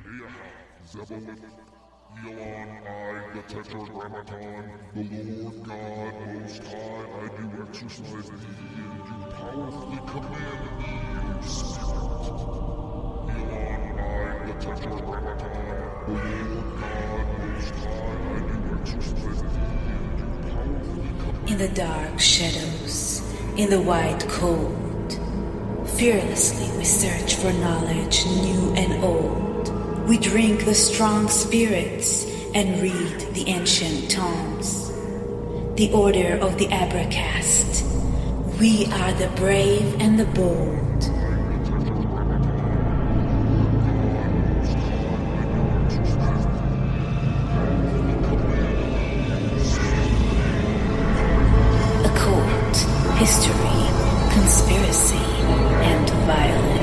Zebulun, Elon, I, the Tetragrammaton, the Lord God Most High, I do exercise and do powerfully command me, O Spirit. Elon, I, the Tetragrammaton, the Lord God Most High, I do exercise and do powerfully command. In the dark shadows, in the white cold, fearlessly we search for knowledge new and old. We drink the strong spirits and read the ancient tomes. The order of the Abracast. We are the brave and the bold. Occult, history, conspiracy, and violence.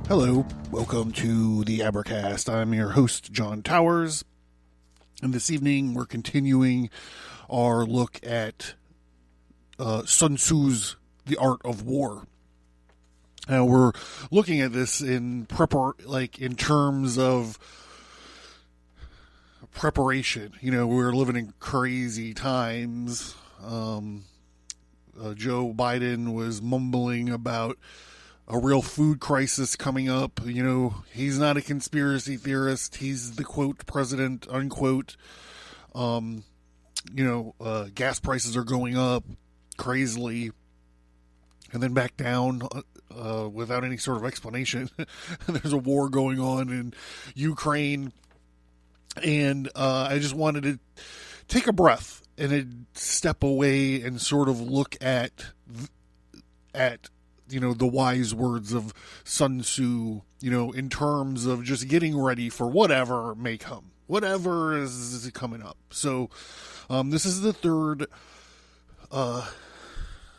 Hello, welcome to the Abracast. I'm your host, John Towers, and this evening we're continuing our look at Sun Tzu's The Art of War. Now we're looking at this in terms of preparation. You know, we're living in crazy times. Joe Biden was mumbling about a real food crisis coming up. You know, he's not a conspiracy theorist. He's the quote president, unquote. Gas prices are going up crazily and then back down without any sort of explanation. There's a war going on in Ukraine. And I just wanted to take a breath and step away and sort of look at the wise words of Sun Tzu, in terms of just getting ready for whatever may come, whatever is coming up. So, this is the third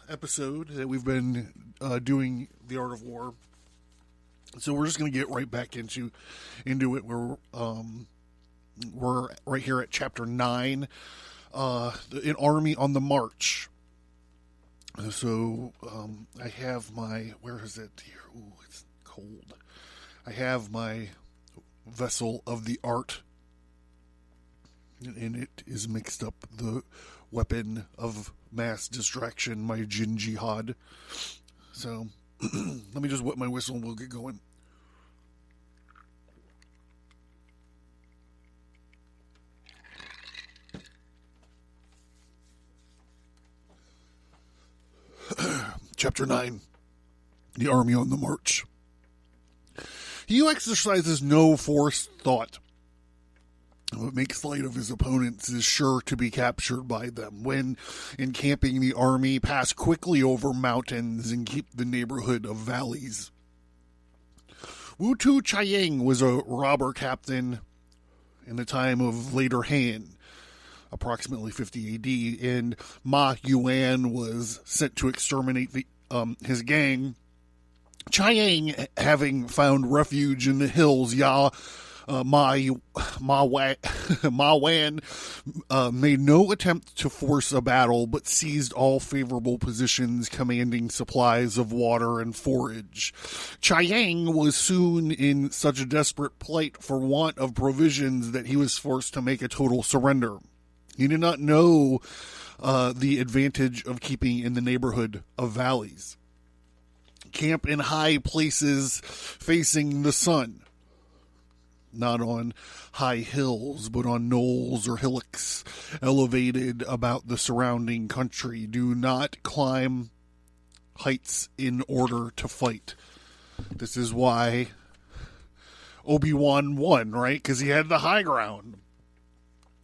episode that we've been doing The Art of War. So we're just going to get right back into it. We're right here at chapter 9, an army on the march. So, I have my, where is it here? Ooh, it's cold. I have my vessel of the art, and it is mixed up the weapon of mass distraction, my Jin Jihad. So, let me just wet my whistle and we'll get going. Chapter 9, The Army on the March. He who exercises no forced thought, but makes light of his opponents, is sure to be captured by them. When encamping, the army pass quickly over mountains and keep the neighborhood of valleys. Wu Tu Chiang was a robber captain in the time of later Han, approximately 50 AD, and Ma Yuan was sent to exterminate his gang. Chiang, having found refuge in the hills, Ma Wan made no attempt to force a battle, but seized all favorable positions commanding supplies of water and forage. Chiang was soon in such a desperate plight for want of provisions that he was forced to make a total surrender. He did not know the advantage of keeping in the neighborhood of valleys. Camp in high places facing the sun, not on high hills, but on knolls or hillocks elevated about the surrounding country. Do not climb heights in order to fight. This is why Obi-Wan won, right? Because he had the high ground.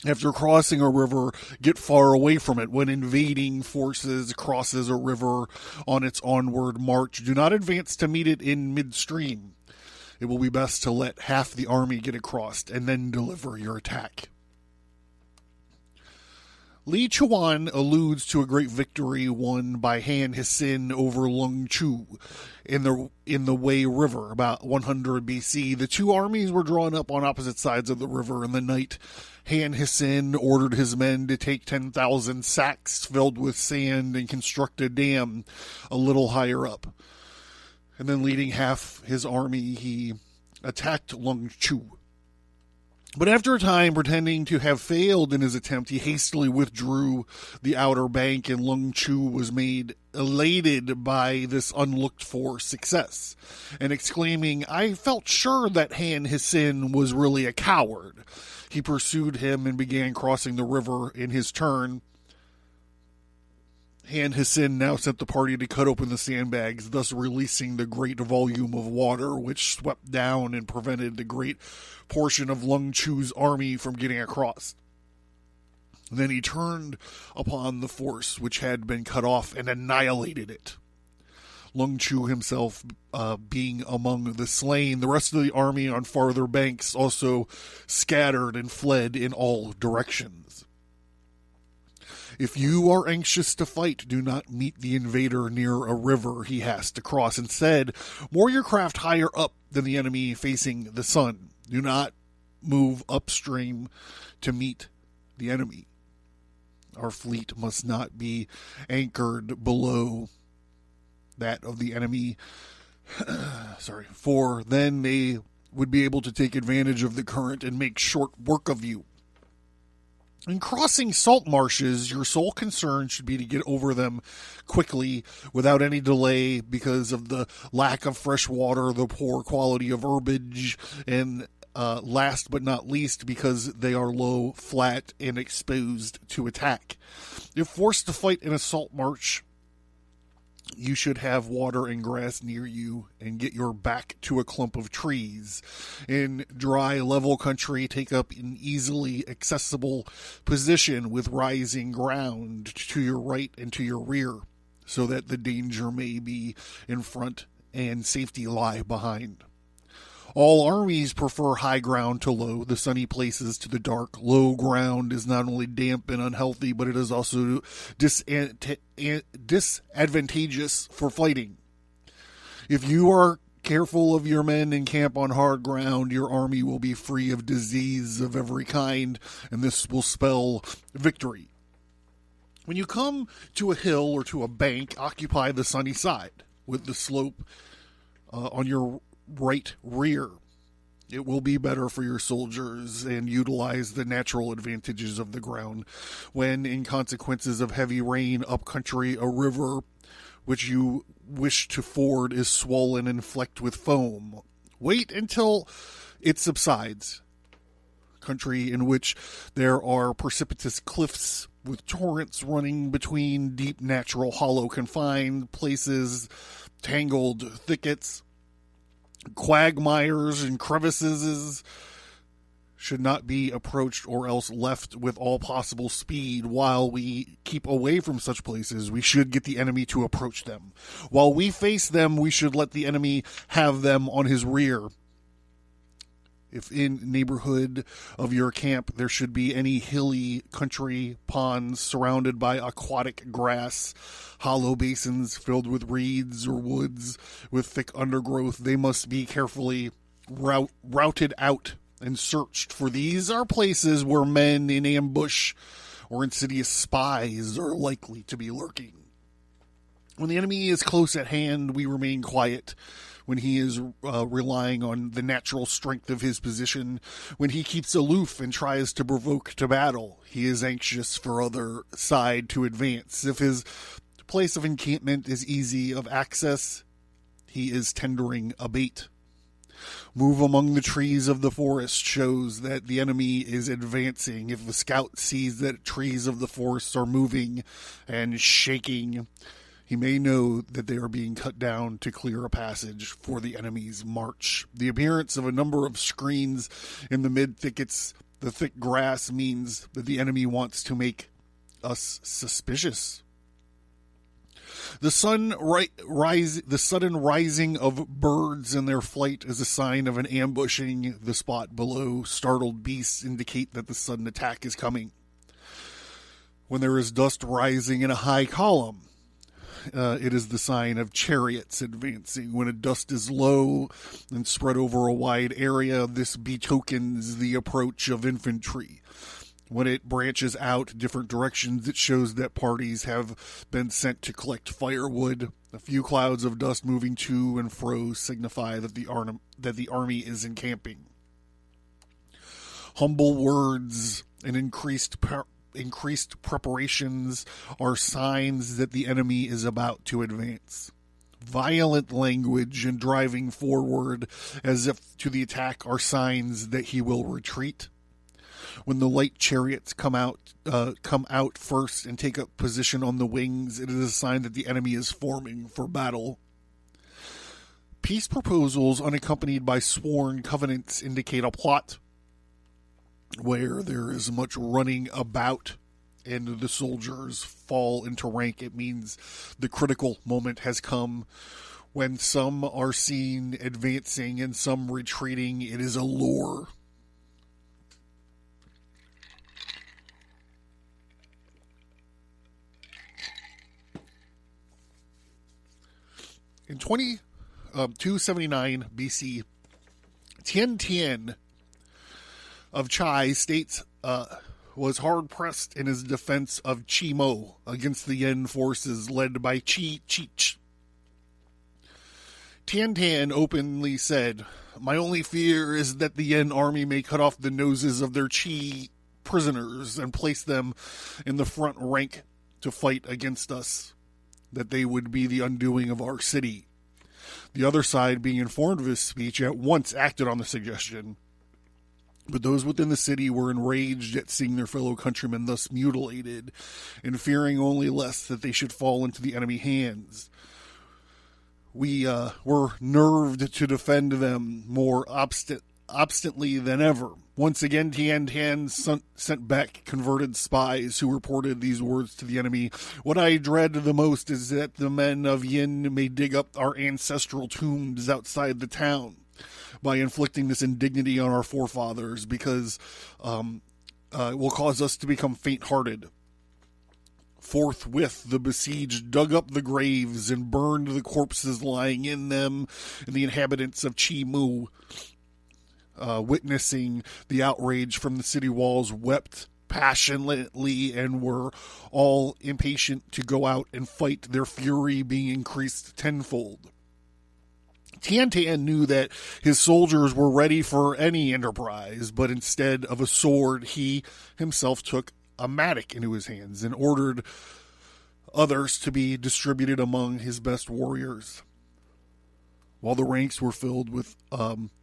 After crossing a river, get far away from it. When invading forces crosses a river on its onward march, do not advance to meet it in midstream. It will be best to let half the army get across and then deliver your attack. Li Chuan alludes to a great victory won by Han Hisin over Lung Chu in the Wei River about 100 BC. The two armies were drawn up on opposite sides of the river in the night. Han Hisin ordered his men to take 10,000 sacks filled with sand and construct a dam a little higher up. And then leading half his army, he attacked Lung Chu. But after a time, pretending to have failed in his attempt, he hastily withdrew the outer bank, and Lung Chu was made elated by this unlooked-for success, and exclaiming, "I felt sure that Han Hisin was really a coward." He pursued him and began crossing the river in his turn. Han Hisin now sent the party to cut open the sandbags, thus releasing the great volume of water, which swept down and prevented the great portion of Lung Chu's army from getting across. Then he turned upon the force which had been cut off and annihilated it. Lung Chu himself being among the slain, the rest of the army on farther banks also scattered and fled in all directions. If you are anxious to fight, do not meet the invader near a river he has to cross. Instead, moor your craft higher up than the enemy facing the sun. Do not move upstream to meet the enemy. Our fleet must not be anchored below that of the enemy. For then they would be able to take advantage of the current and make short work of you. In crossing salt marshes, your sole concern should be to get over them quickly without any delay because of the lack of fresh water, the poor quality of herbage, and last but not least, because they are low, flat, and exposed to attack. If forced to fight in a salt marsh, you should have water and grass near you and get your back to a clump of trees. In dry, level country, take up an easily accessible position with rising ground to your right and to your rear, so that the danger may be in front and safety lie behind. All armies prefer high ground to low, the sunny places to the dark. Low ground is not only damp and unhealthy, but it is also disadvantageous for fighting. If you are careful of your men and camp on hard ground, your army will be free of disease of every kind, and this will spell victory. When you come to a hill or to a bank, occupy the sunny side with the slope on your right rear. It will be better for your soldiers and utilize the natural advantages of the ground. When, in consequences of heavy rain upcountry, a river which you wish to ford is swollen and flecked with foam, wait until it subsides. Country in which there are precipitous cliffs with torrents running between deep natural hollow confined places, tangled thickets, quagmires and crevices should not be approached or else left with all possible speed. While we keep away from such places, we should get the enemy to approach them. While we face them, we should let the enemy have them on his rear. If in neighborhood of your camp there should be any hilly country, ponds surrounded by aquatic grass, hollow basins filled with reeds or woods with thick undergrowth, they must be carefully routed out and searched, for these are places where men in ambush or insidious spies are likely to be lurking. When the enemy is close at hand, we remain quiet. When he is relying on the natural strength of his position, when he keeps aloof and tries to provoke to battle, he is anxious for other side to advance. If his place of encampment is easy of access, he is tendering a bait. Move among the trees of the forest shows that the enemy is advancing. If the scout sees that trees of the forest are moving and shaking, he may know that they are being cut down to clear a passage for the enemy's march. The appearance of a number of screens in the mid-thickets The thick grass means that the enemy wants to make us suspicious. The sudden rising of birds in their flight is a sign of an ambushing the spot below. Startled beasts indicate that the sudden attack is coming. When there is dust rising in a high column, it is the sign of chariots advancing. When a dust is low and spread over a wide area, this betokens the approach of infantry. When it branches out different directions, it shows that parties have been sent to collect firewood. A few clouds of dust moving to and fro signify that the army is encamping. Humble words and increased preparations are signs that the enemy is about to advance. Violent language and driving forward as if to the attack are signs that he will retreat. When the light chariots come out first and take up position on the wings, it is a sign that the enemy is forming for battle. Peace proposals unaccompanied by sworn covenants indicate a plot where there is much running about and the soldiers fall into rank. It means the critical moment has come. When some are seen advancing and some retreating, it is a lure. In 279 BC, Tian Tian of Chai states was hard-pressed in his defense of Qi Mo against the Yen forces led by Qi Chich. Tian Tian openly said, "My only fear is that the Yen army may cut off the noses of their Qi prisoners and place them in the front rank to fight against us, that they would be the undoing of our city." The other side, being informed of his speech, at once acted on the suggestion. But those within the city were enraged at seeing their fellow countrymen thus mutilated, and fearing only lest that they should fall into the enemy hands. We were nerved to defend them more obstinately than ever. Once again, Tian Tian sent back converted spies who reported these words to the enemy. "What I dread the most is that the men of Yin may dig up our ancestral tombs outside the town by inflicting this indignity on our forefathers, because it will cause us to become faint-hearted." Forthwith, the besieged dug up the graves and burned the corpses lying in them, and the inhabitants of Qi Mu, witnessing the outrage from the city walls, wept passionately and were all impatient to go out and fight, their fury being increased tenfold. Tian Tian knew that his soldiers were ready for any enterprise, but instead of a sword, he himself took a mattock into his hands and ordered others to be distributed among his best warriors. While the ranks were filled with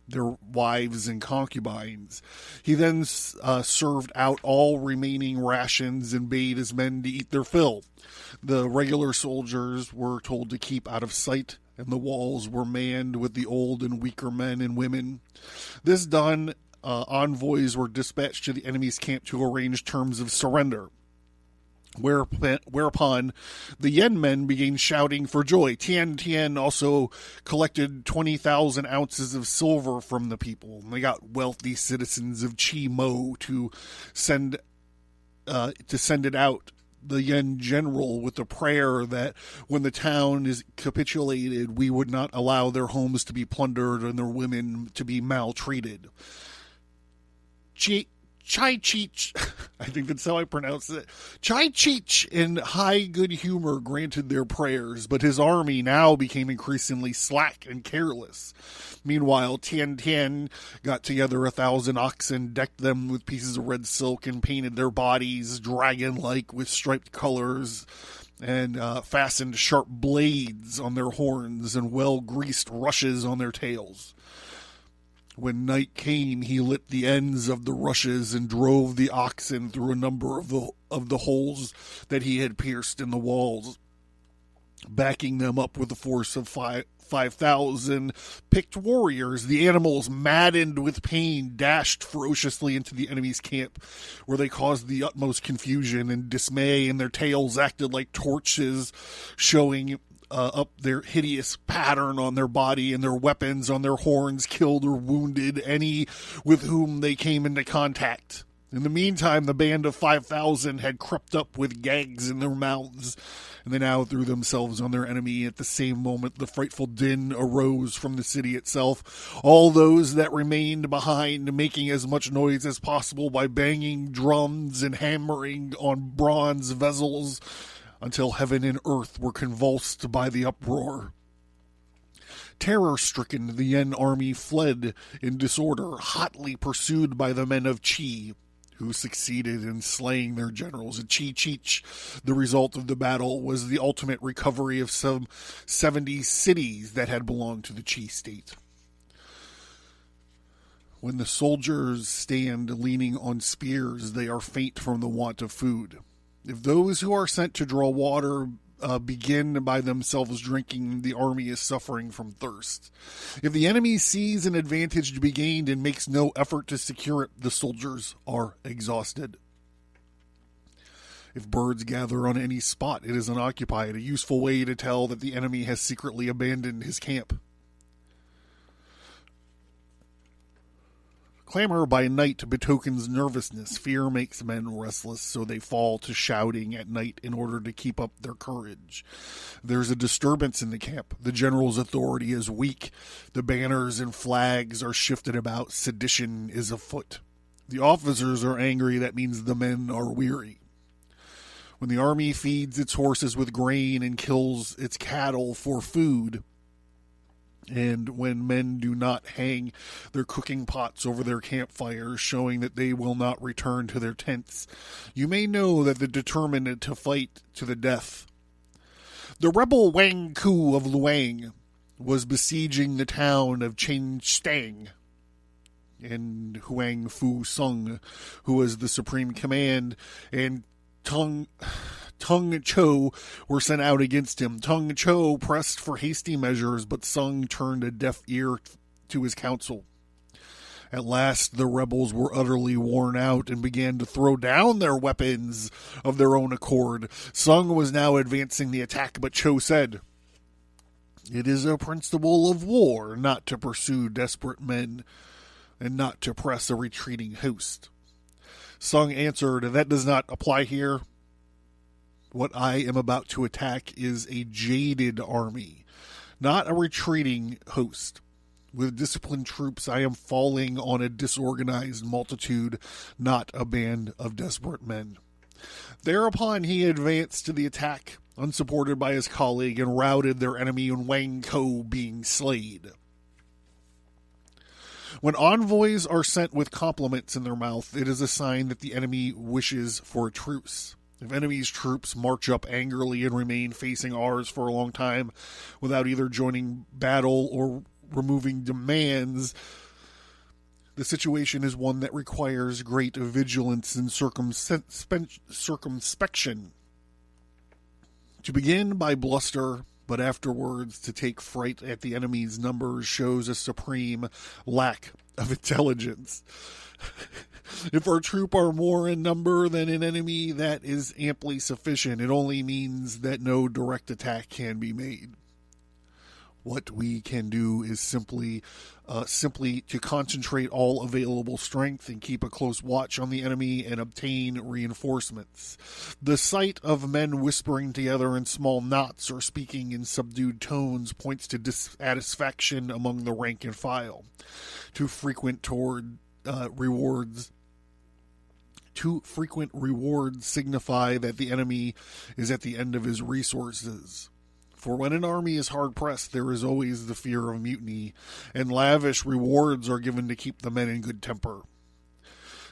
their wives and concubines, he then served out all remaining rations and bade his men to eat their fill. The regular soldiers were told to keep out of sight, and the walls were manned with the old and weaker men and women. This done, envoys were dispatched to the enemy's camp to arrange terms of surrender. Whereupon the Yen men began shouting for joy. Tian Tian also collected 20,000 ounces of silver from the people. They got wealthy citizens of Qi Mo to send it out. The Yen general with the prayer that when the town is capitulated, we would not allow their homes to be plundered and their women to be maltreated. Chai Chich, I think that's how I pronounce it. Chai Chich, in high good humor, granted their prayers, but his army now became increasingly slack and careless. Meanwhile, Tian Tian got together 1,000 oxen, decked them with pieces of red silk, and painted their bodies dragon-like with striped colors, and fastened sharp blades on their horns and well-greased rushes on their tails. When night came, he lit the ends of the rushes and drove the oxen through a number of the holes that he had pierced in the walls. backing them up with a force of 5,000 picked warriors. The animals, maddened with pain, dashed ferociously into the enemy's camp, where they caused the utmost confusion and dismay, and their tails acted like torches, showing up their hideous pattern on their body, and their weapons on their horns killed or wounded any with whom they came into contact. In the meantime, the band of 5,000 had crept up with gags in their mouths, and they now threw themselves on their enemy. At the same moment, the frightful din arose from the city itself. All those that remained behind, making as much noise as possible by banging drums and hammering on bronze vessels, until heaven and earth were convulsed by the uproar. Terror-stricken, the Yen army fled in disorder, hotly pursued by the men of Qi, who succeeded in slaying their generals. At Chi-Chich, the result of the battle was the ultimate recovery of some 70 cities that had belonged to the Qi state. When the soldiers stand leaning on spears, they are faint from the want of food. If those who are sent to draw water begin by themselves drinking, the army is suffering from thirst. If the enemy sees an advantage to be gained and makes no effort to secure it, the soldiers are exhausted. If birds gather on any spot, it is unoccupied, a useful way to tell that the enemy has secretly abandoned his camp. Clamor by night betokens nervousness. Fear makes men restless, so they fall to shouting at night in order to keep up their courage. There's a disturbance in the camp. The general's authority is weak. The banners and flags are shifted about. Sedition is afoot. The officers are angry. That means the men are weary. When the army feeds its horses with grain and kills its cattle for food, and when men do not hang their cooking pots over their campfires, showing that they will not return to their tents, you may know that they're determined to fight to the death. The rebel Wang Ku of Luang was besieging the town of Chenstang, and Huang Fu Sung, who was the supreme command, and Tung Cho were sent out against him. Tung Cho pressed for hasty measures, but Sung turned a deaf ear to his counsel. At last, the rebels were utterly worn out and began to throw down their weapons of their own accord. Sung was now advancing the attack, but Cho said, "It is a principle of war not to pursue desperate men and not to press a retreating host." Sung answered, "That does not apply here. What I am about to attack is a jaded army, not a retreating host. With disciplined troops, I am falling on a disorganized multitude, not a band of desperate men." Thereupon he advanced to the attack, unsupported by his colleague, and routed their enemy in Wang Ko being slain. When envoys are sent with compliments in their mouth, it is a sign that the enemy wishes for a truce. If enemy's troops march up angrily and remain facing ours for a long time without either joining battle or removing demands, the situation is one that requires great vigilance and circumspection. To begin by bluster, but afterwards to take fright at the enemy's numbers, shows a supreme lack of intelligence. If our troops are more in number than an enemy, that is amply sufficient. It only means that no direct attack can be made. What we can do is simply to concentrate all available strength and keep a close watch on the enemy and obtain reinforcements. The sight of men whispering together in small knots or speaking in subdued tones points to dissatisfaction among the rank and file. Too frequent rewards signify that the enemy is at the end of his resources. For when an army is hard-pressed, there is always the fear of mutiny, and lavish rewards are given to keep the men in good temper.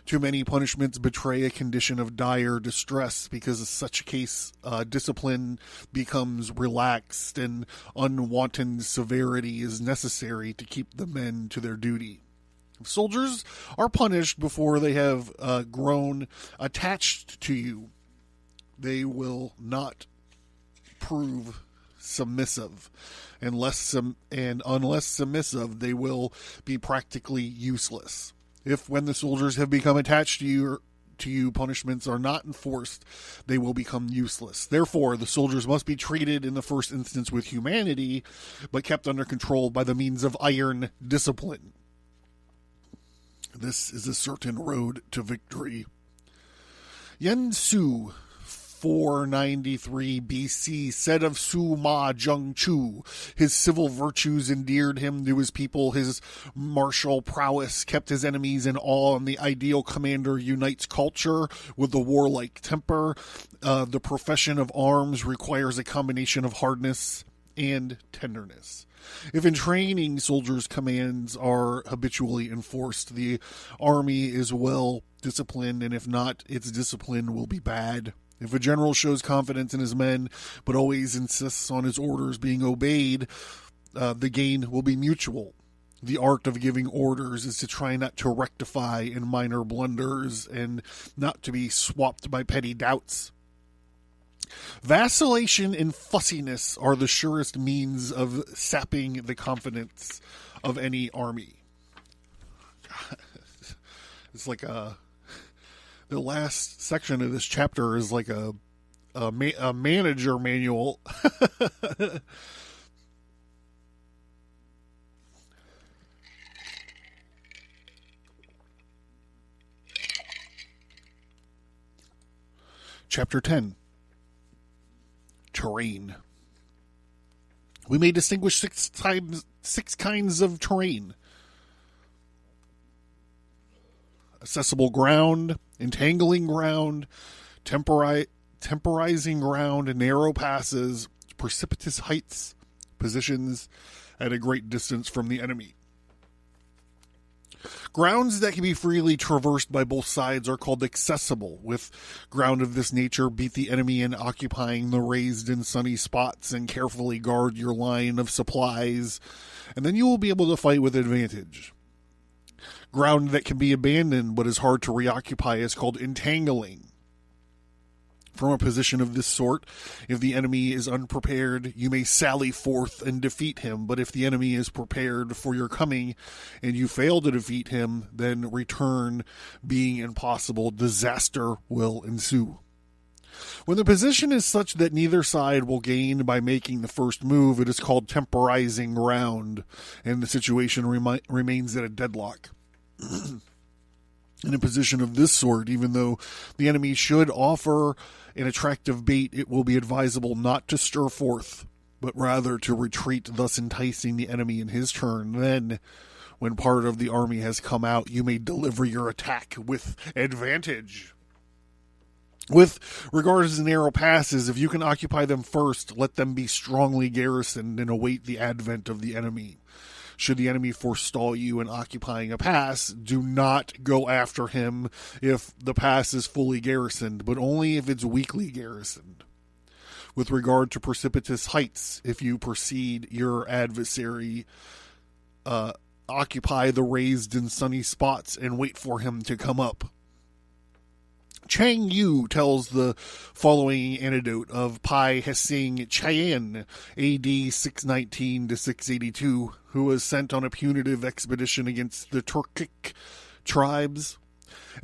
Too many punishments betray a condition of dire distress, because in such a case, discipline becomes relaxed, and unwanted severity is necessary to keep the men to their duty. If soldiers are punished before they have grown attached to you, they will not prove submissive. And unless submissive, they will be practically useless. If, when the soldiers have become attached to you, punishments are not enforced, they will become useless. Therefore, the soldiers must be treated in the first instance with humanity, but kept under control by the means of iron discipline. This is a certain road to victory. Yen Su, 493 BC, said of Su Ma Jung Chu, his civil virtues endeared him to his people, his martial prowess kept his enemies in awe, and the ideal commander unites culture with the warlike temper. The profession of arms requires a combination of hardness and tenderness. If in training soldiers' commands are habitually enforced, the army is well disciplined, and if not, its discipline will be bad. If a general shows confidence in his men, but always insists on his orders being obeyed, the gain will be mutual. The art of giving orders is to try not to rectify in minor blunders and not to be swamped by petty doubts. Vacillation and fussiness are the surest means of sapping the confidence of any army. It's like the last section of this chapter is like a manager manual. Chapter 10. Terrain. We may distinguish six kinds of terrain: accessible ground, entangling ground, temporizing ground, narrow passes, precipitous heights, positions at a great distance from the enemy. Grounds that can be freely traversed by both sides are called accessible. With ground of this nature, beat the enemy in occupying the raised and sunny spots and carefully guard your line of supplies, and then you will be able to fight with advantage. Ground that can be abandoned but is hard to reoccupy is called entangling. From a position of this sort, if the enemy is unprepared, you may sally forth and defeat him, but if the enemy is prepared for your coming and you fail to defeat him, then return being impossible, disaster will ensue. When the position is such that neither side will gain by making the first move, it is called temporizing ground, and the situation remains at a deadlock. In a position of this sort, even though the enemy should offer an attractive bait, it will be advisable not to stir forth, but rather to retreat, thus enticing the enemy in his turn. Then, when part of the army has come out, you may deliver your attack with advantage. With regards to narrow passes, if you can occupy them first, let them be strongly garrisoned and await the advent of the enemy. Should the enemy forestall you in occupying a pass, do not go after him if the pass is fully garrisoned, but only if it's weakly garrisoned. With regard to precipitous heights, if you precede your adversary, occupy the raised and sunny spots and wait for him to come up. Chang Yu tells the following anecdote of Pai Hsing Chien, A.D. 619 to 682, who was sent on a punitive expedition against the Turkic tribes.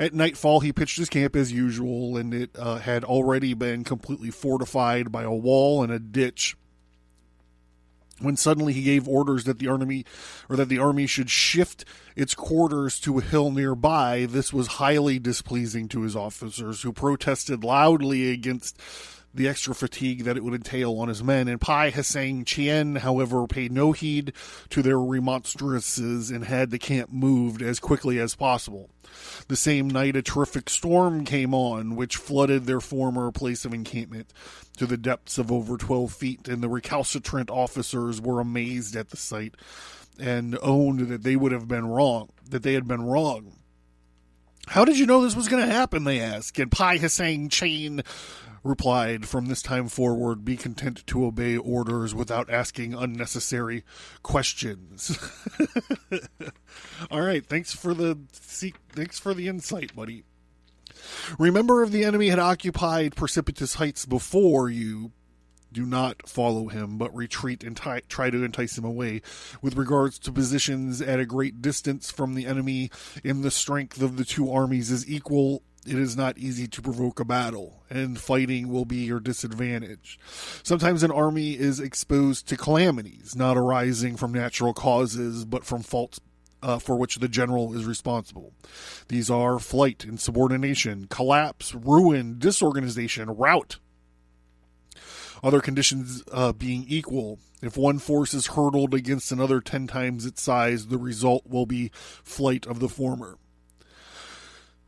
At nightfall, he pitched his camp as usual, and it had already been completely fortified by a wall and a ditch, when suddenly he gave orders that the army should shift its quarters to a hill nearby. This was highly displeasing to his officers, who protested loudly against the extra fatigue that it would entail on his men, and Pai Hsing Chien, however, paid no heed to their remonstrances and had the camp moved as quickly as possible. The same night, a terrific storm came on, which flooded their former place of encampment to the depths of over 12 feet, and the recalcitrant officers were amazed at the sight and owned that they had been wrong. "How did you know this was going to happen?" they asked, and Pai Hsing Chien replied, "From this time forward, be content to obey orders without asking unnecessary questions." All right, thanks for the insight, buddy. Remember, if the enemy had occupied precipitous heights before you, do not follow him, but retreat and try to entice him away. With regards to positions at a great distance from the enemy, and the strength of the two armies is equal, it is not easy to provoke a battle, and fighting will be your disadvantage. Sometimes an army is exposed to calamities, not arising from natural causes, but from faults for which the general is responsible. These are flight, insubordination, collapse, ruin, disorganization, rout. Other conditions being equal, if one force is hurtled against another 10 times its size, the result will be flight of the former.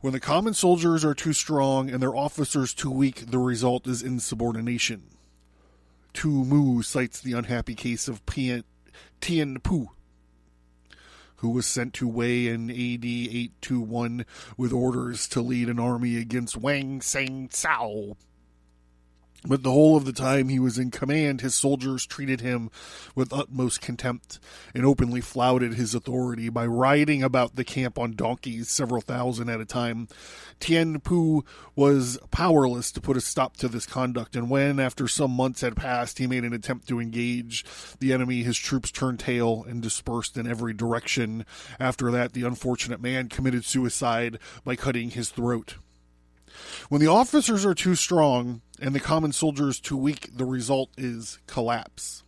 When the common soldiers are too strong and their officers too weak, the result is insubordination. Tu Mu cites the unhappy case of Tien Pu, who was sent to Wei in AD 821 with orders to lead an army against Wang Sang Cao. But the whole of the time he was in command, his soldiers treated him with utmost contempt and openly flouted his authority by riding about the camp on donkeys, several thousand at a time. Tien Pu was powerless to put a stop to this conduct, and when, after some months had passed, he made an attempt to engage the enemy, his troops turned tail and dispersed in every direction. After that, the unfortunate man committed suicide by cutting his throat. When the officers are too strong and the common soldiers too weak, the result is collapse.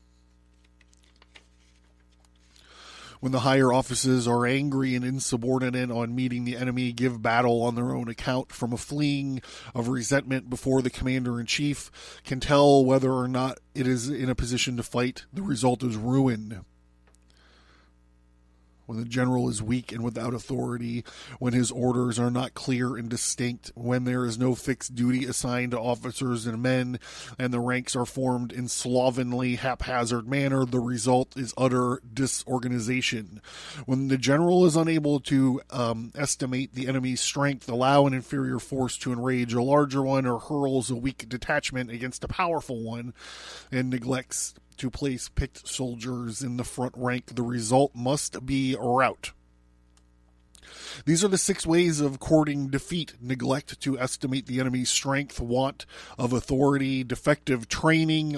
When the higher officers are angry and insubordinate on meeting the enemy, give battle on their own account, from a fleeing of resentment before the commander-in-chief can tell whether or not it is in a position to fight, the result is ruin. When the general is weak and without authority, when his orders are not clear and distinct, when there is no fixed duty assigned to officers and men, and the ranks are formed in slovenly, haphazard manner, the result is utter disorganization. When the general is unable to estimate the enemy's strength, allow an inferior force to enrage a larger one, or hurls a weak detachment against a powerful one, and neglects to place picked soldiers in the front rank, the result must be rout. These are the 6 ways of courting defeat: neglect to estimate the enemy's strength, want of authority, defective training,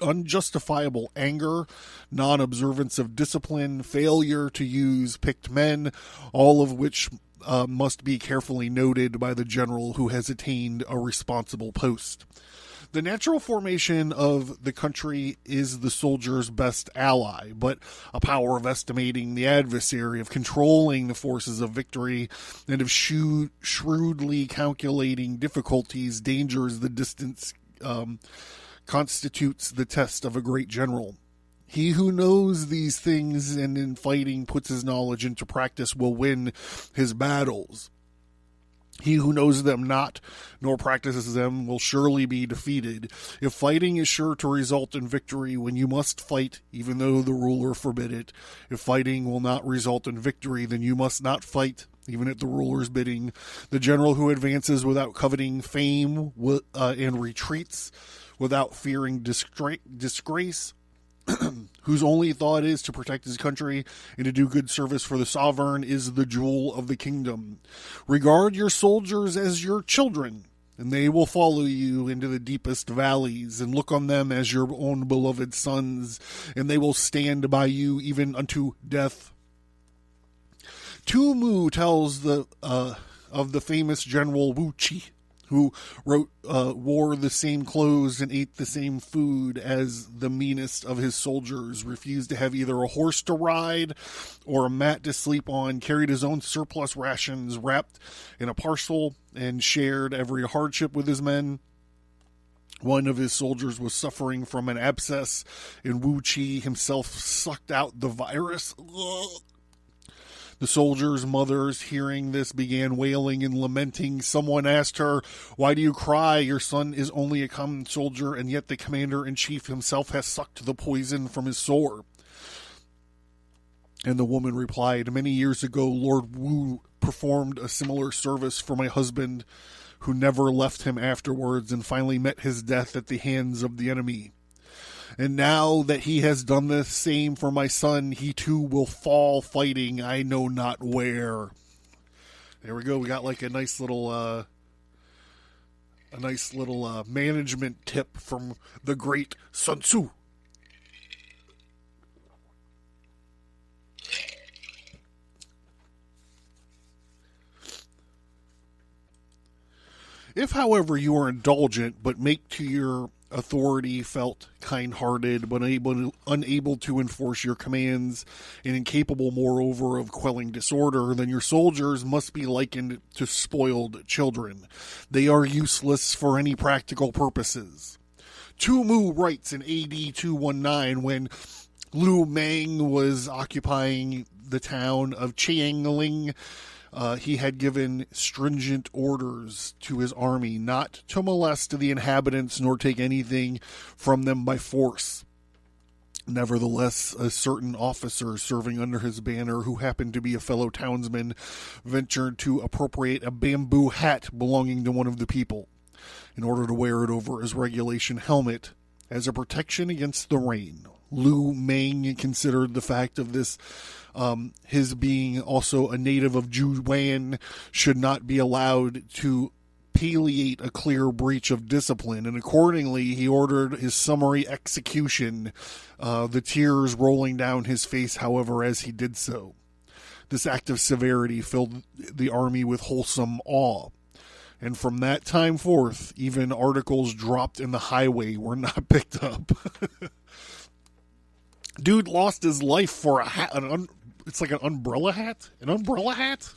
unjustifiable anger, non-observance of discipline, failure to use picked men, all of which must be carefully noted by the general who has attained a responsible post. The natural formation of the country is the soldier's best ally, but a power of estimating the adversary, of controlling the forces of victory, and of shrewdly calculating difficulties, dangers, the distance, constitutes the test of a great general. He who knows these things and in fighting puts his knowledge into practice will win his battles. He who knows them not, nor practices them, will surely be defeated. If fighting is sure to result in victory, when you must fight, even though the ruler forbid it, if fighting will not result in victory, then you must not fight, even at the ruler's bidding. The general who advances without coveting fame and retreats without fearing disgrace, whose only thought is to protect his country and to do good service for the sovereign, is the jewel of the kingdom. Regard your soldiers as your children, and they will follow you into the deepest valleys, and look on them as your own beloved sons, and they will stand by you even unto death. Tu Mu tells of the famous general Wu Qi, who wore the same clothes and ate the same food as the meanest of his soldiers, refused to have either a horse to ride or a mat to sleep on, carried his own surplus rations wrapped in a parcel, and shared every hardship with his men. One of his soldiers was suffering from an abscess, and Wu Qi himself sucked out the virus. Ugh. The soldiers' mothers, hearing this, began wailing and lamenting. Someone asked her, "Why do you cry? Your son is only a common soldier, and yet the commander-in-chief himself has sucked the poison from his sore." And the woman replied, "Many years ago, Lord Wu performed a similar service for my husband, who never left him afterwards, and finally met his death at the hands of the enemy. And now that he has done the same for my son, he too will fall fighting I know not where." There we go. We got like a nice little A nice little management tip from the great Sun Tzu. If, however, you are indulgent, but make to your authority felt kind-hearted, but unable to enforce your commands, and incapable, moreover, of quelling disorder, then your soldiers must be likened to spoiled children. They are useless for any practical purposes. Tu Mu writes in AD 219, when Lu Meng was occupying the town of Chiangling, he had given stringent orders to his army not to molest the inhabitants nor take anything from them by force. Nevertheless, a certain officer serving under his banner, who happened to be a fellow townsman, ventured to appropriate a bamboo hat belonging to one of the people, in order to wear it over his regulation helmet as a protection against the rain. Lu Meng considered the fact of this, his being also a native of Juwan, should not be allowed to palliate a clear breach of discipline, and accordingly he ordered his summary execution, the tears rolling down his face, however, as he did so. This act of severity filled the army with wholesome awe, and from that time forth, even articles dropped in the highway were not picked up. Dude lost his life for a hat. It's like an umbrella hat? An umbrella hat?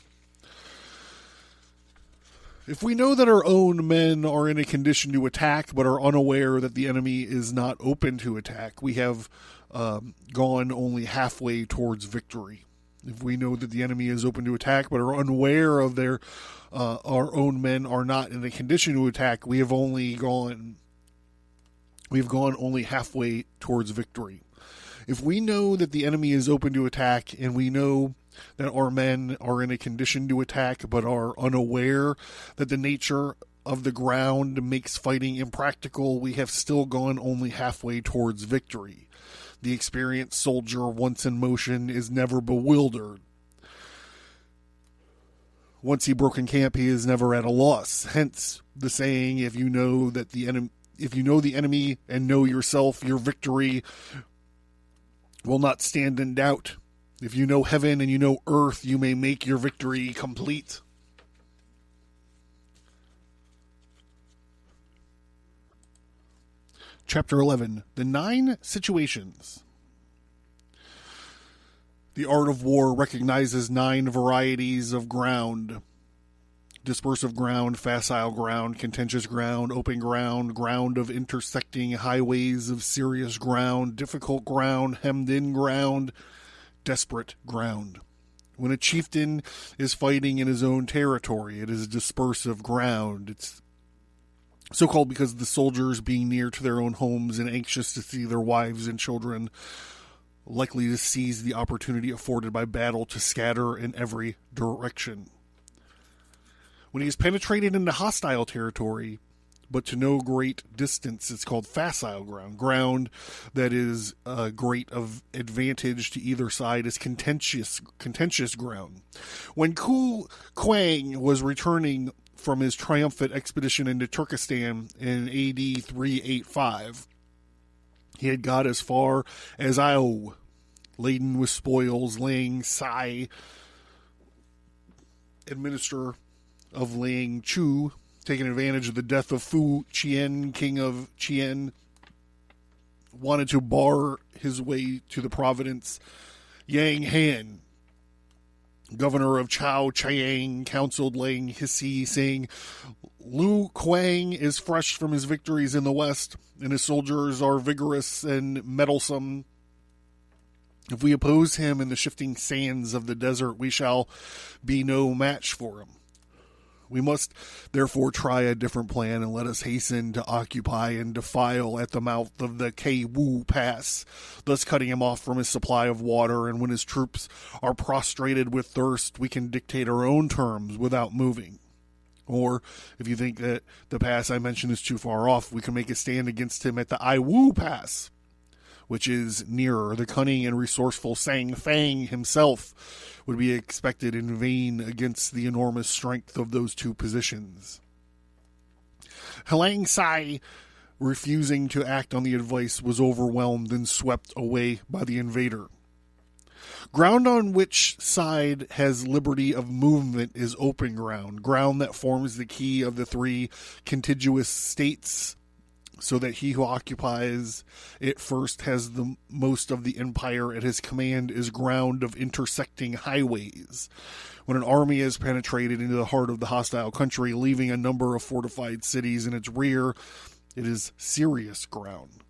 If we know that our own men are in a condition to attack, but are unaware that the enemy is not open to attack, we have gone only halfway towards victory. If we know that the enemy is open to attack, but are unaware of our own men are not in a condition to attack, we have gone only halfway towards victory. If we know that the enemy is open to attack, and we know that our men are in a condition to attack, but are unaware that the nature of the ground makes fighting impractical, we have still gone only halfway towards victory. The experienced soldier, once in motion, is never bewildered. Once he broke in camp, he is never at a loss. Hence the saying, if you know the enemy and know yourself, your victory will not stand in doubt. If you know heaven and you know earth, you may make your victory complete. Chapter 11, The 9 Situations. The art of war recognizes 9 varieties of ground: dispersive ground, facile ground, contentious ground, open ground, ground of intersecting highways of serious ground, difficult ground, hemmed-in ground, desperate ground. When a chieftain is fighting in his own territory, it is dispersive ground. It's so called because the soldiers, being near to their own homes and anxious to see their wives and children, likely to seize the opportunity afforded by battle to scatter in every direction. When he has penetrated into hostile territory, but to no great distance, it's called facile ground. Ground that is great of advantage to either side is contentious ground. When Ku Kwang was returning from his triumphant expedition into Turkestan in AD 385, he had got as far as Ao, laden with spoils, laying Sai, administrator of Liang Chu, taking advantage of the death of Fu Qian, king of Qian, wanted to bar his way to the province. Yang Han, governor of Chao Chiang, counseled Liang Hisi, saying, Lu Kuang is fresh from his victories in the west, and his soldiers are vigorous and mettlesome. If we oppose him in the shifting sands of the desert, we shall be no match for him. We must therefore try a different plan, and let us hasten to occupy and defile at the mouth of the Kei-Wu Pass, thus cutting him off from his supply of water, and when his troops are prostrated with thirst, we can dictate our own terms without moving. Or, if you think that the pass I mentioned is too far off, we can make a stand against him at the Ai-Wu Pass, which is nearer. The cunning and resourceful Sang Fang himself would be expected in vain against the enormous strength of those two positions. Helang Sai, refusing to act on the advice, was overwhelmed and swept away by the invader. Ground on which side has liberty of movement is open ground that forms the key of the three contiguous states, so that he who occupies it first has the most of the empire at his command is ground of intersecting highways. When an army has penetrated into the heart of the hostile country, leaving a number of fortified cities in its rear, it is serious ground.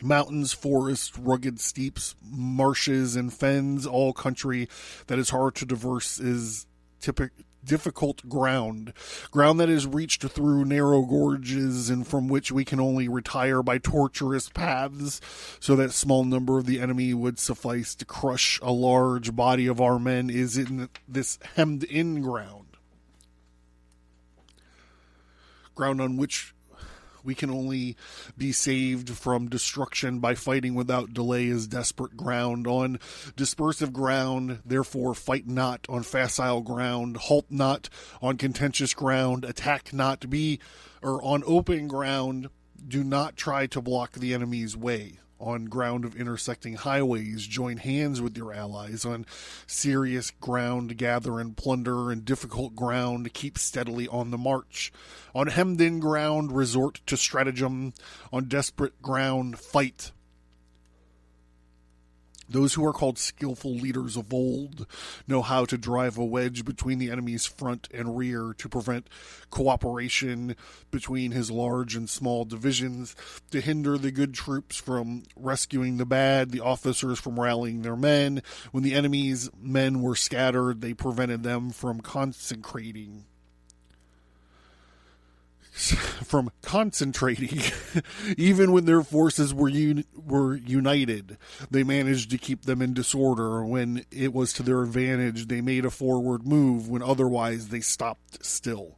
Mountains, forests, rugged steeps, marshes, and fens, all country that is hard to traverse is difficult ground that is reached through narrow gorges and from which we can only retire by tortuous paths, so that small number of the enemy would suffice to crush a large body of our men, is in this hemmed-in ground on which we can only be saved from destruction by fighting without delay, is desperate ground. On dispersive ground, therefore, fight not. On facile ground, halt not. On contentious ground, attack not. On open ground, do not try to block the enemy's way. On ground of intersecting highways, join hands with your allies. On serious ground, gather and plunder. And difficult ground, keep steadily on the march. On hemmed-in ground, resort to stratagem. On desperate ground, fight. Those who are called skillful leaders of old know how to drive a wedge between the enemy's front and rear to prevent cooperation between his large and small divisions, to hinder the good troops from rescuing the bad, the officers from rallying their men. When the enemy's men were scattered, they prevented them from concentrating. Even when their forces were united, they managed to keep them in disorder. When it was to their advantage, they made a forward move. When otherwise, they stopped still.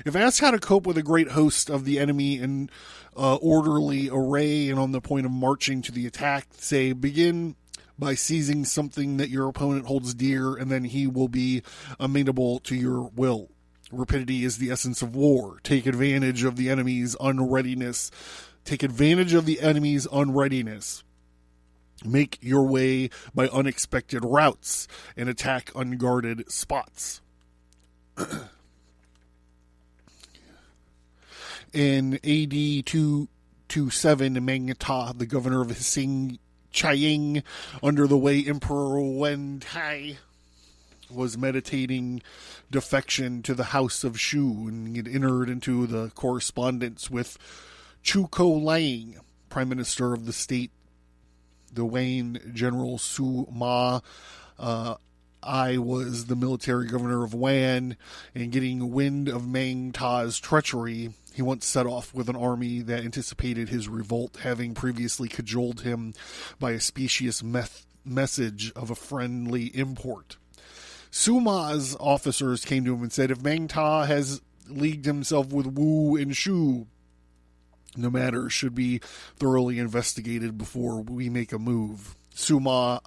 If asked how to cope with a great host of the enemy in orderly array and on the point of marching to the attack, say, begin by seizing something that your opponent holds dear, and then he will be amenable to your will. Rapidity is the essence of war. Take advantage of the enemy's unreadiness. Make your way by unexpected routes and attack unguarded spots. In AD 227, Meng Ta, the governor of Hsing Chiang, under the Wei Emperor Wen Tai, was meditating defection to the house of Shu, and had entered into the correspondence with Chu Ko-lang, prime minister of the state. The Wayne General Su Ma I was the military governor of Wan, and getting wind of Meng Ta's treachery, he once set off with an army that anticipated his revolt, having previously cajoled him by a specious message of a friendly import. Suma's officers came to him and said, if Meng Ta has leagued himself with Wu and Shu, the matter should be thoroughly investigated before we make a move. Suma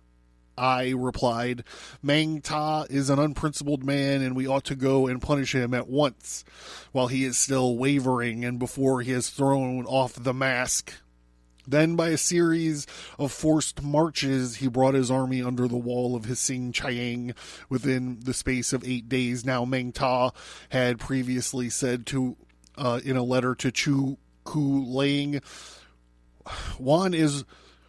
I replied, Meng Ta is an unprincipled man, and we ought to go and punish him at once, while he is still wavering and before he has thrown off the mask. Then, by a series of forced marches, he brought his army under the wall of Hsing Chiang within the space of 8 days. Now, Meng Ta had previously said in a letter to Chu Ku-lang, Wan is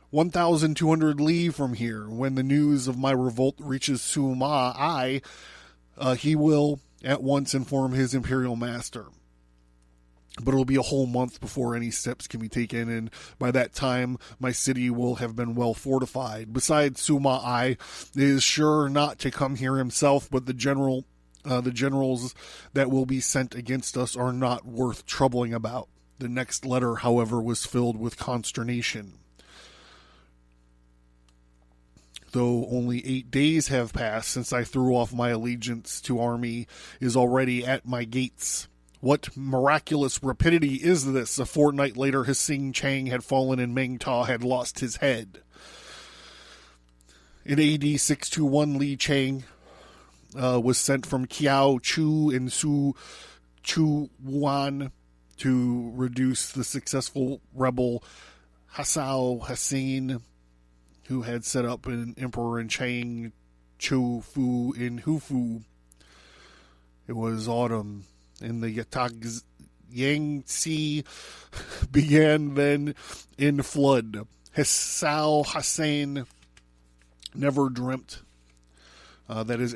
1,200 li from here. When the news of my revolt reaches Suma he will at once inform his imperial master. But it'll be a whole month before any steps can be taken, and by that time, my city will have been well fortified. Besides, Suma is sure not to come here himself, but the generals that will be sent against us are not worth troubling about. The next letter, however, was filled with consternation. Though only 8 days have passed since I threw off my allegiance to army, is already at my gates. What miraculous rapidity is this? A fortnight later, Hsing Chang had fallen and Meng Ta had lost his head. In AD 621, Li Chang was sent from Kiao Chu and Su Chu Wan to reduce the successful rebel Hasao Hussein, who had set up an emperor in Chang Chu Fu in Hufu. It was autumn, and the Yangtze began then in flood. Hasao Hussein never dreamt that his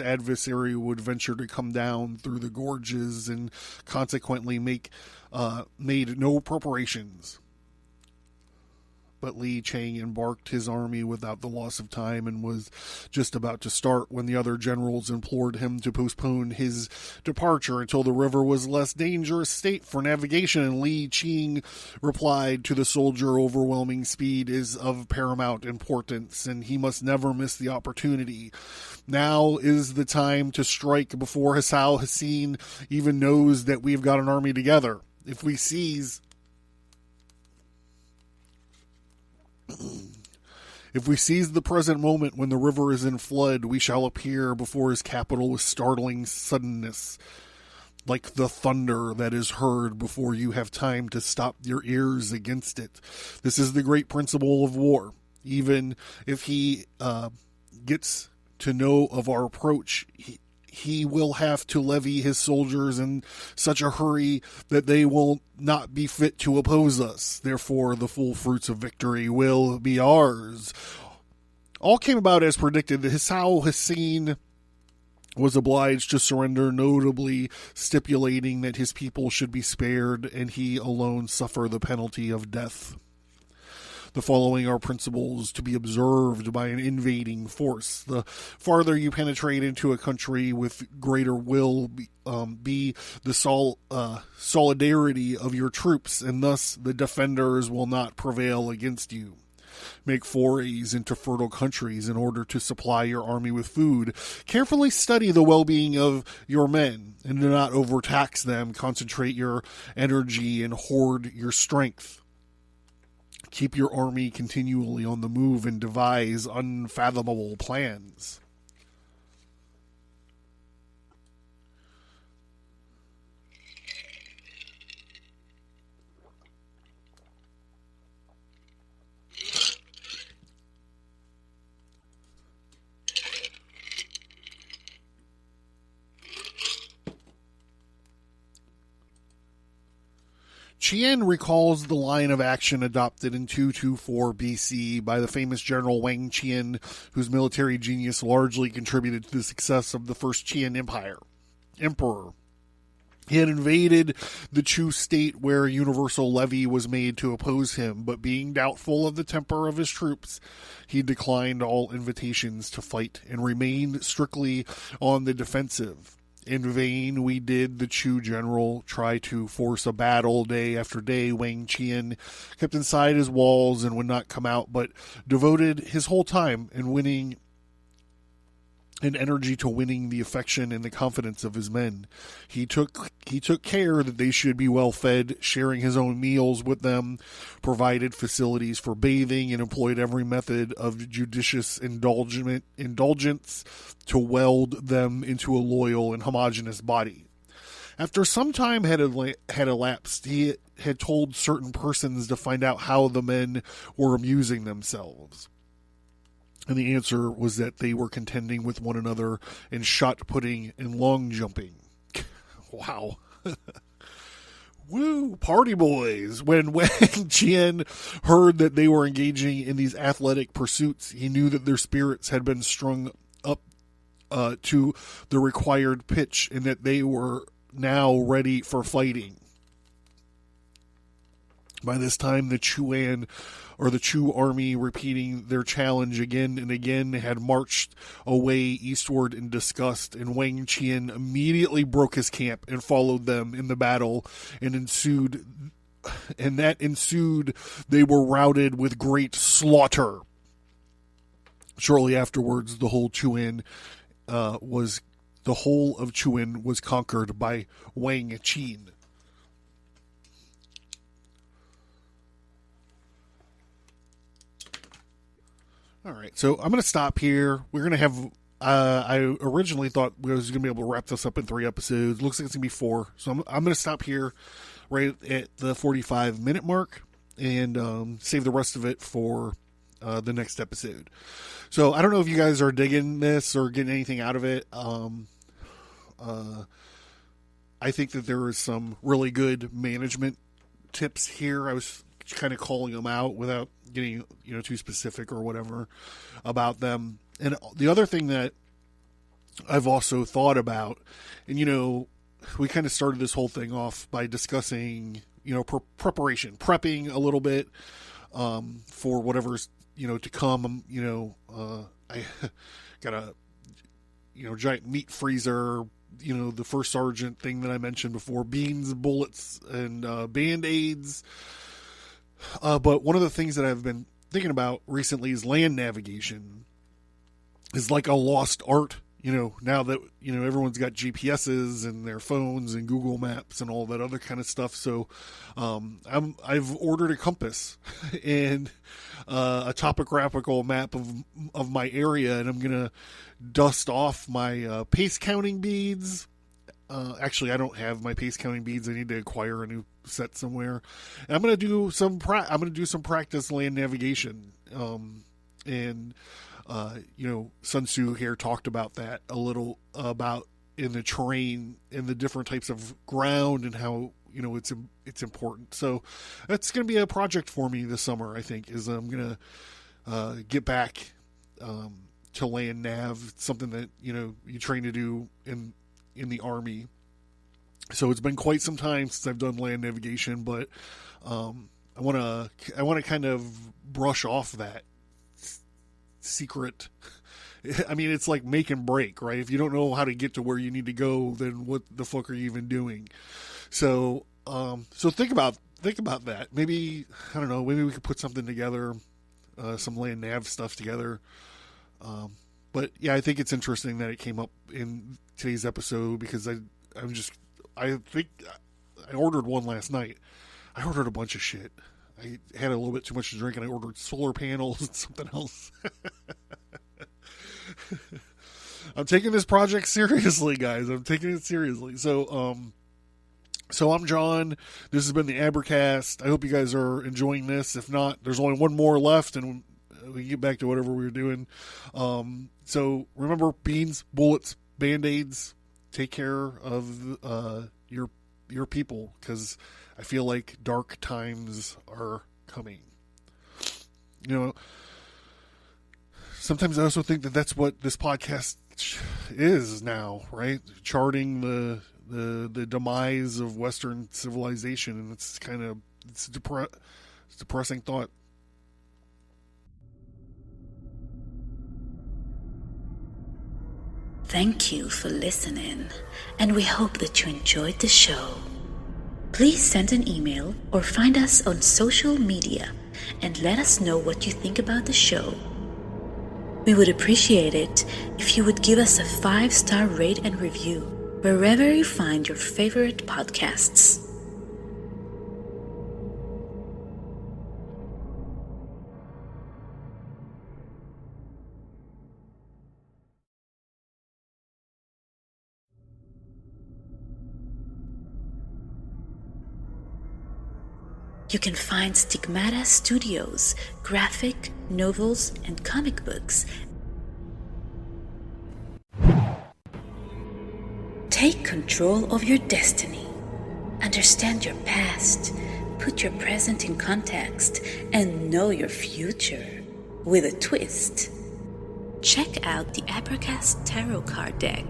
adversary would venture to come down through the gorges, and consequently made no preparations. But Li Chang embarked his army without the loss of time and was just about to start when the other generals implored him to postpone his departure until the river was less dangerous state for navigation, and Li Chang replied to the soldier, overwhelming speed is of paramount importance, and he must never miss the opportunity. Now is the time to strike before Hasao Hussein even knows that we've got an army together. If we seize the present moment when the river is in flood, we shall appear before his capital with startling suddenness, like the thunder that is heard before you have time to stop your ears against it. This is the great principle of war. Even if he gets to know of our approach, he will have to levy his soldiers in such a hurry that they will not be fit to oppose us. Therefore, the full fruits of victory will be ours. All came about as predicted. Hasao Hussein was obliged to surrender, notably stipulating that his people should be spared and he alone suffer the penalty of death. The following are principles to be observed by an invading force. The farther you penetrate into a country, with greater will be the solidarity of your troops, and thus the defenders will not prevail against you. Make forays into fertile countries in order to supply your army with food. Carefully study the well-being of your men, and do not overtax them. Concentrate your energy and hoard your strength. Keep your army continually on the move and devise unfathomable plans. Qian recalls the line of action adopted in 224 BC by the famous general Wang Qian, whose military genius largely contributed to the success of the first Qian emperor. He had invaded the Chu state where a universal levy was made to oppose him, but being doubtful of the temper of his troops, he declined all invitations to fight and remained strictly on the defensive. In vain we did the Chu general try to force a battle day after day. Wang Qian kept inside his walls and would not come out, but devoted his whole time in winning and energy to winning the affection and the confidence of his men. He took care that they should be well fed, sharing his own meals with them, provided facilities for bathing, and employed every method of judicious indulgence to weld them into a loyal and homogeneous body. After some time had elapsed, he had told certain persons to find out how the men were amusing themselves. And the answer was that they were contending with one another in shot putting and long jumping. Wow. Woo, party boys. When Wang Qian heard that they were engaging in these athletic pursuits, he knew that their spirits had been strung up to the required pitch and that they were now ready for fighting. By this time, the Chu army, repeating their challenge again and again, had marched away eastward in disgust, and Wang Qian immediately broke his camp and followed them in the battle, and that ensued they were routed with great slaughter. Shortly afterwards, the whole of Chuan was conquered by Wang Qian. All right, so I'm going to stop here. We're going to have I originally thought we was going to be able to wrap this up in 3 episodes. Looks like it's going to be 4. So I'm going to stop here right at the 45-minute mark and save the rest of it for the next episode. So I don't know if you guys are digging this or getting anything out of it. I think that there is some really good management tips here. I was kind of calling them out without getting too specific or whatever about them. And the other thing that I've also thought about, and we kind of started this whole thing off by discussing preparation, prepping a little bit for whatever's to come. I got a giant meat freezer. The first sergeant thing that I mentioned before, beans, bullets, and Band-Aids. But one of the things that I've been thinking about recently is land navigation. It's like a lost art, now that, everyone's got GPSs and their phones and Google Maps and all that other kind of stuff. So I've ordered a compass and a topographical map of my area, and I'm going to dust off my pace counting beads. Actually, I don't have my pace counting beads. I need to acquire a new set somewhere. And I'm going to do some practice land navigation. And Sun Tzu here talked about that a little, about in the terrain and the different types of ground and how it's important. So that's going to be a project for me this summer. I think is I'm going to get back to land nav. It's something that you train to do in the Army. So it's been quite some time since I've done land navigation, but I want to kind of brush off that secret. I mean, it's like make and break, right? If you don't know how to get to where you need to go, then what the fuck are you even doing? So think about that. Maybe, I don't know, maybe we could put something together, some land nav stuff together. But yeah, I think it's interesting that it came up in today's episode because I think I ordered one last night. I ordered a bunch of shit. I had a little bit too much to drink, and I ordered solar panels and something else. I'm taking this project seriously, guys. I'm taking it seriously. So I'm John. This has been the Abracast. I hope you guys are enjoying this. If not, there's only one more left, and we can get back to whatever we were doing. So remember, beans, bullets, Band-Aids. Take care of your people, because I feel like dark times are coming. Sometimes I also think that that's what this podcast is now, right? Charting the demise of Western civilization, and it's a depressing thought. Thank you for listening, and we hope that you enjoyed the show. Please send an email or find us on social media and let us know what you think about the show. We would appreciate it if you would give us a 5-star rate and review wherever you find your favorite podcasts. You can find Stigmata Studios, graphic, novels, and comic books. Take control of your destiny. Understand your past, put your present in context, and know your future with a twist. Check out the Abracast Tarot Card Deck.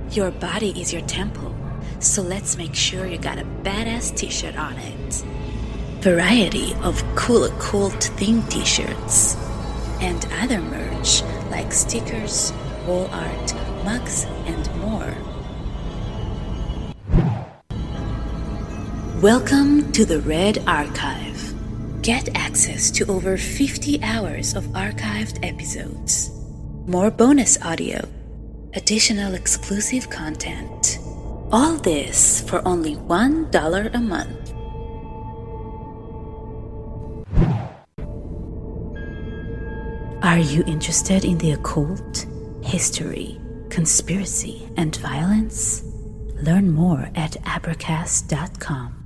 Your body is your temple. So let's make sure you got a badass t-shirt on it. Variety of cool occult themed t-shirts. And other merch like stickers, wall art, mugs, and more. Welcome to the Red Archive. Get access to over 50 hours of archived episodes. More bonus audio. Additional exclusive content. All this for only $1 a month. Are you interested in the occult, history, conspiracy, and violence? Learn more at Abracast.com.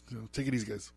So take it easy, guys.